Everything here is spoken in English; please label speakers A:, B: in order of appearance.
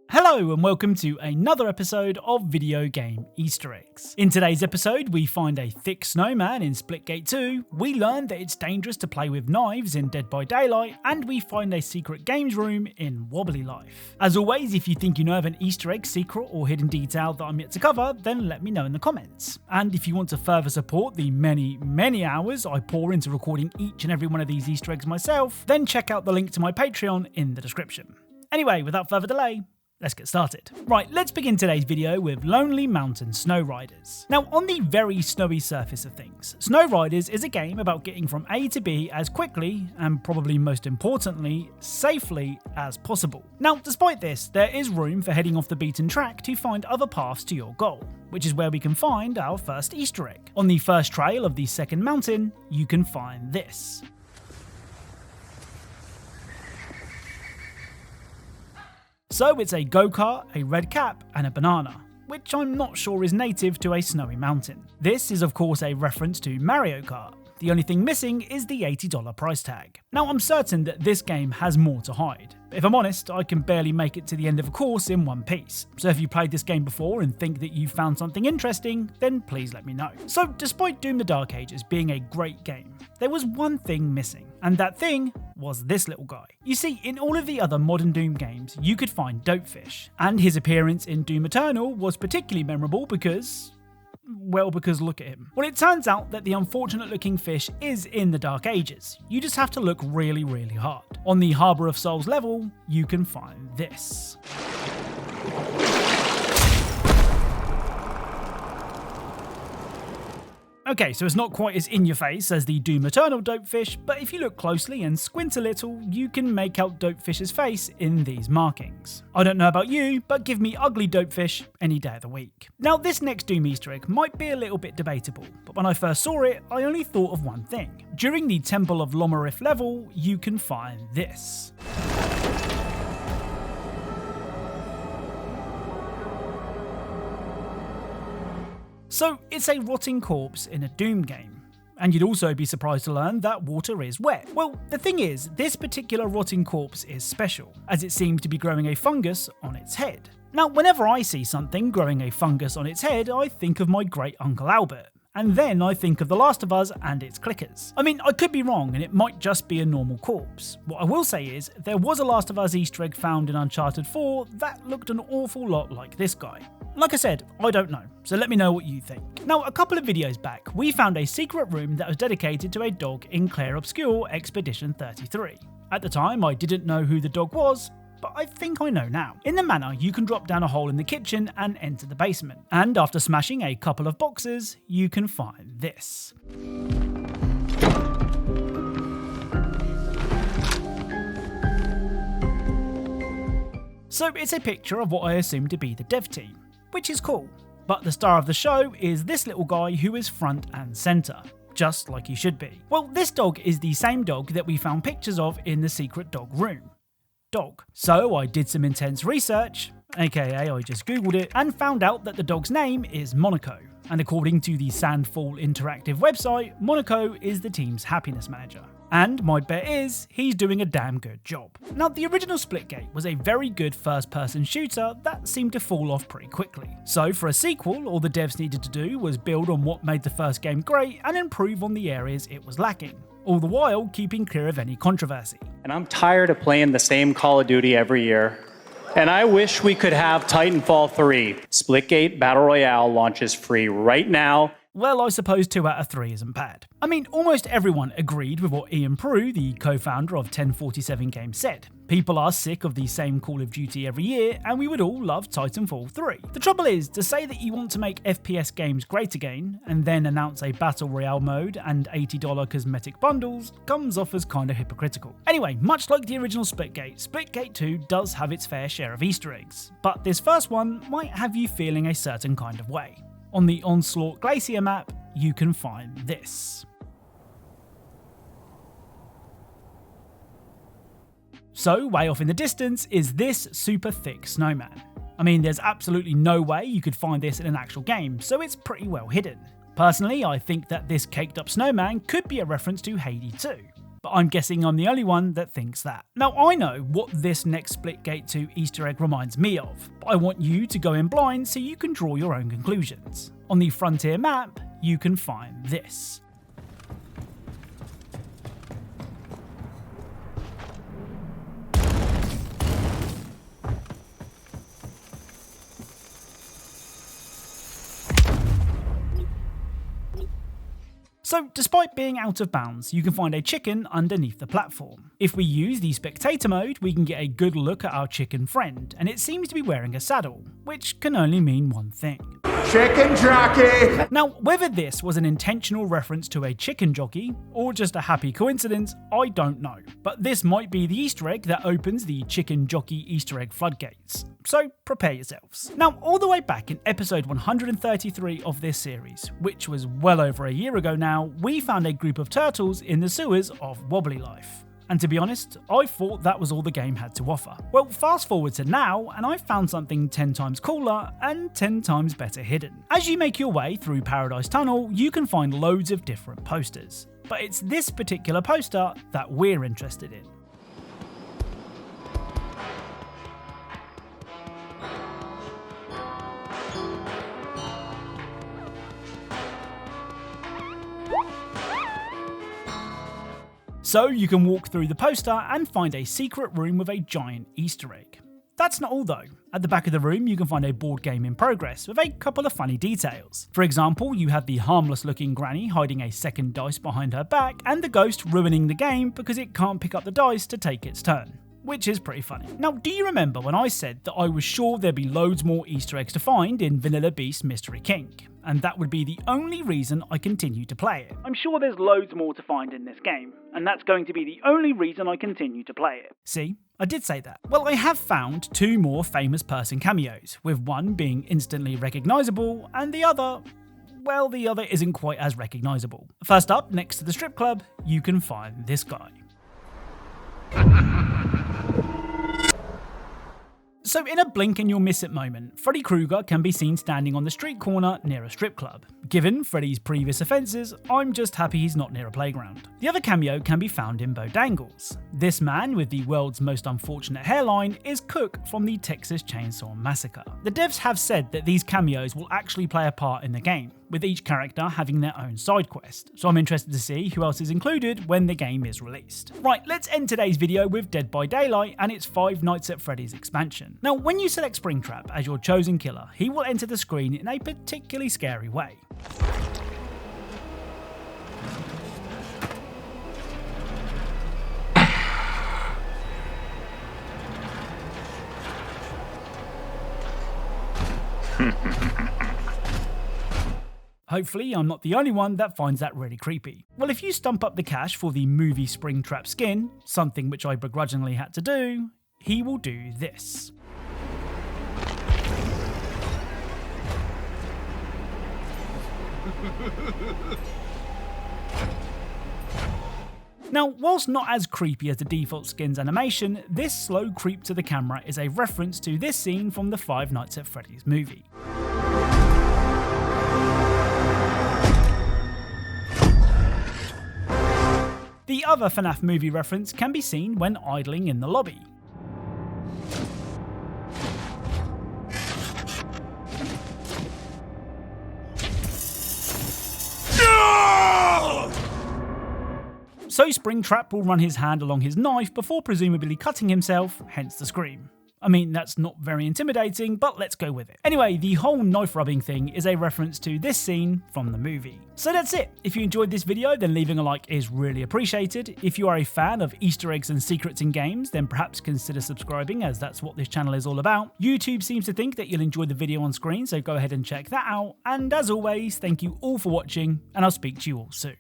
A: Hello and welcome to another episode of Video Game Easter Eggs. In today's episode, we find a thick snowman in Splitgate 2, we learn that it's dangerous to play with knives in Dead by Daylight, and we find a secret games room in Wobbly Life. As always, if you think you know of an Easter egg, secret or hidden detail that I'm yet to cover, then let me know in the comments. And if you want to further support the many hours I pour into recording each and every one of these Easter eggs myself, then check out the link to my Patreon in the description. Anyway, without further delay, let's get started. Right, let's begin today's video with Lonely Mountain Snow Riders. Now, on the very snowy surface of things, Snow Riders is a game about getting from A to B as quickly, and probably most importantly, safely as possible. Now, despite this, there is room for heading off the beaten track to find other paths to your goal, which is where we can find our first Easter egg. On the first trail of the second mountain, you can find this. So it's a go-kart, a red cap, and a banana, which I'm not sure is native to a snowy mountain. This is of course a reference to Mario Kart. The only thing missing is the $80 price tag. Now, I'm certain that this game has more to hide, but if I'm honest, I can barely make it to the end of a course in one piece. So if you played this game before and think that you found something interesting, then please let me know. So despite Doom the Dark Ages being a great game, there was one thing missing, and that thing was this little guy. You see, in all of the other modern Doom games, you could find Dopefish, and his appearance in Doom Eternal was particularly memorable because look at him. Well, it turns out that the unfortunate looking fish is in the Dark Ages. You just have to look really hard. On the Harbour of Souls level, you can find this. Okay, so it's not quite as in your face as the Doom Eternal Dopefish, but if you look closely and squint a little, you can make out Dopefish's face in these markings. I don't know about you, but give me ugly Dopefish any day of the week. Now, this next Doom Easter egg might be a little bit debatable, but when I first saw it, I only thought of one thing. During the Temple of Lomarith level, you can find this. So it's a rotting corpse in a Doom game. And you'd also be surprised to learn that water is wet. Well, the thing is, this particular rotting corpse is special, as it seems to be growing a fungus on its head. Now, whenever I see something growing a fungus on its head, I think of my great uncle Albert. And then I think of The Last of Us and its clickers. I mean, I could be wrong and it might just be a normal corpse. What I will say is, there was a Last of Us Easter egg found in Uncharted 4 that looked an awful lot like this guy. Like I said, I don't know, so let me know what you think. Now, a couple of videos back, we found a secret room that was dedicated to a dog in Clair Obscure Expedition 33. At the time, I didn't know who the dog was, but I think I know now. In the manor, you can drop down a hole in the kitchen and enter the basement. And after smashing a couple of boxes, you can find this. So it's a picture of what I assume to be the dev team, which is cool. But the star of the show is this little guy who is front and centre, just like he should be. Well, this dog is the same dog that we found pictures of in the secret dog room. Dog. So I did some intense research, aka I just googled it, and found out that the dog's name is Monaco. And according to the Sandfall Interactive website, Monaco is the team's happiness manager. And my bet is, he's doing a damn good job. Now, the original Splitgate was a very good first-person shooter that seemed to fall off pretty quickly. So for a sequel, all the devs needed to do was build on what made the first game great and improve on the areas it was lacking, all the while keeping clear of any controversy.
B: And I'm tired of playing the same Call of Duty every year. And I wish we could have Titanfall 3. Splitgate Battle Royale launches free right now.
A: Well, I suppose 2 out of 3 isn't bad. I mean, almost everyone agreed with what Ian Prue, the co-founder of 1047 Games, said. People are sick of the same Call of Duty every year, and we would all love Titanfall 3. The trouble is, to say that you want to make FPS games great again, and then announce a Battle Royale mode and $80 cosmetic bundles, comes off as kinda hypocritical. Anyway, much like the original Splitgate, Splitgate 2 does have its fair share of Easter eggs, but this first one might have you feeling a certain kind of way. On the Onslaught Glacier map, you can find this. So, way off in the distance is this super thick snowman. I mean, there's absolutely no way you could find this in an actual game, so it's pretty well hidden. Personally, I think that this caked up snowman could be a reference to Hades 2. but I'm guessing I'm the only one that thinks that. Now I know what this next Splitgate 2 Easter egg reminds me of, but I want you to go in blind so you can draw your own conclusions. On the Frontier map, you can find this. So despite being out of bounds, you can find a chicken underneath the platform. If we use the spectator mode, we can get a good look at our chicken friend, and it seems to be wearing a saddle, which can only mean one thing.
C: Chicken jockey!
A: Now, whether this was an intentional reference to a chicken jockey, or just a happy coincidence, I don't know. But this might be the Easter egg that opens the chicken jockey Easter egg floodgates. So prepare yourselves. Now, all the way back in episode 133 of this series, which was well over a year ago now, we found a group of turtles in the sewers of Wobbly Life. And to be honest, I thought that was all the game had to offer. Well, fast forward to now, and I've found something 10 times cooler and 10 times better hidden. As you make your way through Paradise Tunnel, you can find loads of different posters. But it's this particular poster that we're interested in. So you can walk through the poster and find a secret room with a giant Easter egg. That's not all though. At the back of the room you can find a board game in progress with a couple of funny details. For example, you have the harmless looking granny hiding a second dice behind her back and the ghost ruining the game because it can't pick up the dice to take its turn. Which is pretty funny. Now, do you remember when I said that I was sure there'd be loads more Easter eggs to find in VanillaBeast Mystery Kink? And that would be the only reason I continue to play it. I'm sure there's loads more to find in this game, and that's going to be the only reason I continue to play it. See? I did say that. Well, I have found 2 more famous person cameos, with one being instantly recognisable, and the other, well, the other isn't quite as recognisable. First up, next to the strip club, you can find this guy. So in a blink and you'll miss it moment, Freddy Krueger can be seen standing on the street corner near a strip club. Given Freddy's previous offences, I'm just happy he's not near a playground. The other cameo can be found in Bo Dangles. This man with the world's most unfortunate hairline is Cook from the Texas Chainsaw Massacre. The devs have said that these cameos will actually play a part in the game, with each character having their own side quest, so I'm interested to see who else is included when the game is released. Right, let's end today's video with Dead by Daylight and its Five Nights at Freddy's expansion. Now, when you select Springtrap as your chosen killer, he will enter the screen in a particularly scary way. Hopefully I'm not the only one that finds that really creepy. Well, if you stump up the cash for the movie Springtrap skin, something which I begrudgingly had to do, he will do this. Now, whilst not as creepy as the default skin's animation, this slow creep to the camera is a reference to this scene from the Five Nights at Freddy's movie. The other FNAF movie reference can be seen when idling in the lobby. So Springtrap will run his hand along his knife before presumably cutting himself, hence the scream. I mean, that's not very intimidating, but let's go with it. Anyway, the whole knife rubbing thing is a reference to this scene from the movie. So that's it. If you enjoyed this video, then leaving a like is really appreciated. If you are a fan of Easter eggs and secrets in games, then perhaps consider subscribing, as that's what this channel is all about. YouTube seems to think that you'll enjoy the video on screen, so go ahead and check that out. And as always, thank you all for watching, and I'll speak to you all soon.